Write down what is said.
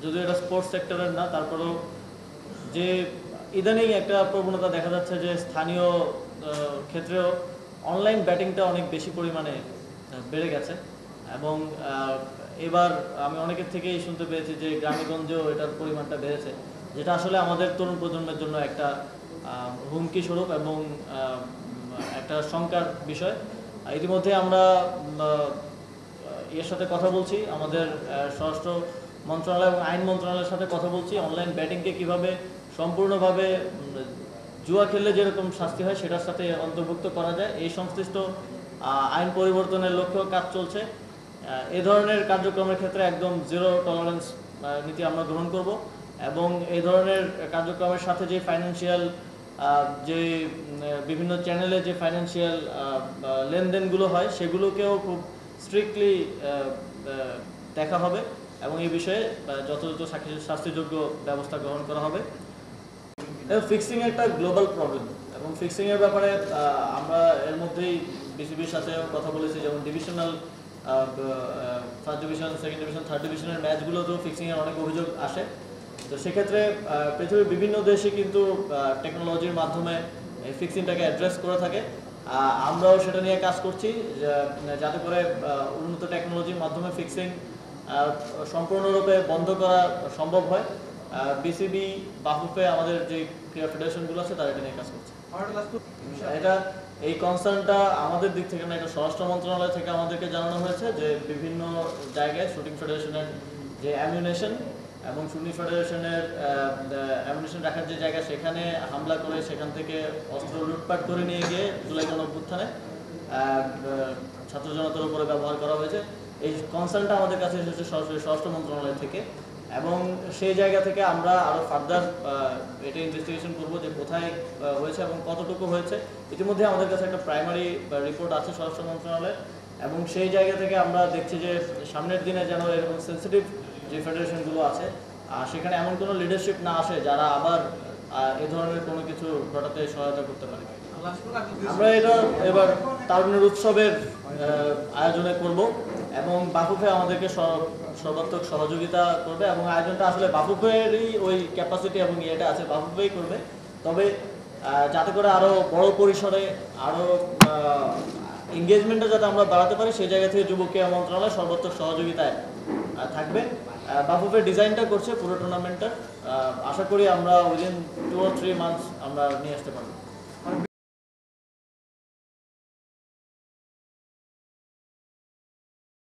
যদিও এটা স্পোর্টস সেক্টরের না, তারপরেও যে ইদানিং একটা প্রবণতা দেখা যাচ্ছে যে স্থানীয় ক্ষেত্রেও অনলাইন ব্যাটিংটা অনেক বেশি পরিমাণে বেড়ে গেছে। এবং এবার আমি অনেকের থেকেই শুনতে পেয়েছি যে গ্রামেগঞ্জেও এটার পরিমাণটা বেড়েছে, যেটা আসলে আমাদের তরুণ প্রজন্মের জন্য একটা হুমকি স্বরূপ এবং একটা শঙ্কার বিষয়। ইতিমধ্যে আমরা এর সাথে কথা বলছি, আমাদের স্বরাষ্ট্র মন্ত্রণালয় এবং আইন মন্ত্রণালয়ের সাথে কথা বলছি অনলাইন ব্যাটিংকে কিভাবে সম্পূর্ণভাবে জুয়া খেললে যেরকম শাস্তি হয় সেটার সাথে অন্তর্ভুক্ত করা যায়। এই সংশ্লিষ্ট আইন পরিবর্তনের লক্ষ্যেও কাজ চলছে। এ ধরনের কার্যক্রমের ক্ষেত্রে একদম জিরো টলারেন্স নীতি আমরা গ্রহণ করব এবং এই ধরনের কার্যক্রমের সাথে যে ফাইন্যান্সিয়াল যে বিভিন্ন চ্যানেলে যে ফাইন্যান্সিয়াল লেনদেনগুলো হয় সেগুলোকেও খুব স্ট্রিক্টলি দেখা হবে এবং এই বিষয়ে যথাযথ শাস্তিযোগ্য ব্যবস্থা গ্রহণ করা হবে। ফিক্সিং একটা গ্লোবাল প্রবলেম এবং ফিক্সিংয়ের ব্যাপারে আমরা এর মধ্যেই বিসিবির সাথে কথা বলেছি, যেমন divisional first division, second division, third ডিভিশনের ম্যাচগুলোতেও ফিক্সিংয়ের অনেক অভিযোগ আসে। তো সেক্ষেত্রে পৃথিবীর বিভিন্ন দেশে কিন্তু টেকনোলজির মাধ্যমে এই ফিক্সিংটাকে অ্যাড্রেস করে থাকে। আমরাও সেটা নিয়ে কাজ করছি যাতে করে উন্নত টেকনোলজির মাধ্যমে ফিক্সিং সম্পূর্ণরূপে বন্ধ করা সম্ভব হয়। বিসিবি, বাফুফে, আমাদের যে ক্রীড়া ফেডারেশনগুলো আছে তারা এটা নিয়ে কাজ করছে। এটা এই কনসার্নটা আমাদের দিক থেকে না, এটা স্বরাষ্ট্র মন্ত্রণালয় থেকে আমাদেরকে জানানো হয়েছে যে বিভিন্ন জায়গায় শুটিং ফেডারেশনের যে অ্যামিউনেশন এবং শুটিং ফেডারেশনের অ্যামিউনেশন রাখার যে জায়গা সেখানে হামলা করে সেখান থেকে অস্ত্র লুটপাট করে নিয়ে গিয়ে জুলাই গণঅভ্যুত্থানে ছাত্র জনতার উপরে ব্যবহার করা হয়েছে। এই কনসার্নটা আমাদের কাছে এসেছে সরাসরি স্বরাষ্ট্র মন্ত্রণালয় থেকে এবং সেই জায়গা থেকে আমরা আরও ফার্দার এটা ইনভেস্টিগেশন করবো যে কোথায় হয়েছে এবং কতটুকু হয়েছে। ইতিমধ্যে আমাদের কাছে একটা প্রাইমারি রিপোর্ট আছে স্বরাষ্ট্র মন্ত্রণালয়ের এবং সেই জায়গা থেকে আমরা দেখছি যে সামনের দিনে যেন এরকম সেন্সিটিভ যে ফেডারেশনগুলো আছে সেখানে এমন কোনো লিডারশিপ না আসে যারা আবার এ ধরনের কোনো কিছু ঘটাতে সহায়তা করতে পারে। আমরা এটা এবার তারুণ্যের উৎসবের আয়োজনে করব এবং বাফুফে আমাদেরকে সর্বাত্মক সহযোগিতা করবে এবং আয়োজনটা আসলে বাফুফেরই ওই ক্যাপাসিটি এবং ইয়েটা আছে, বাফুফেই করবে। তবে যাতে করে আরও বড় পরিসরে আরও এঙ্গেজমেন্টটা যাতে আমরা বাড়াতে পারি সেই জায়গা থেকে যুব ক্রীড়া মন্ত্রণালয় সর্বাত্মক সহযোগিতায় থাকবে। বাফুফে ডিজাইনটা করছে পুরো টুর্নামেন্টটা, আশা করি আমরা উইদিন 2 or 3 months আমরা নিয়ে আসতে পারবো।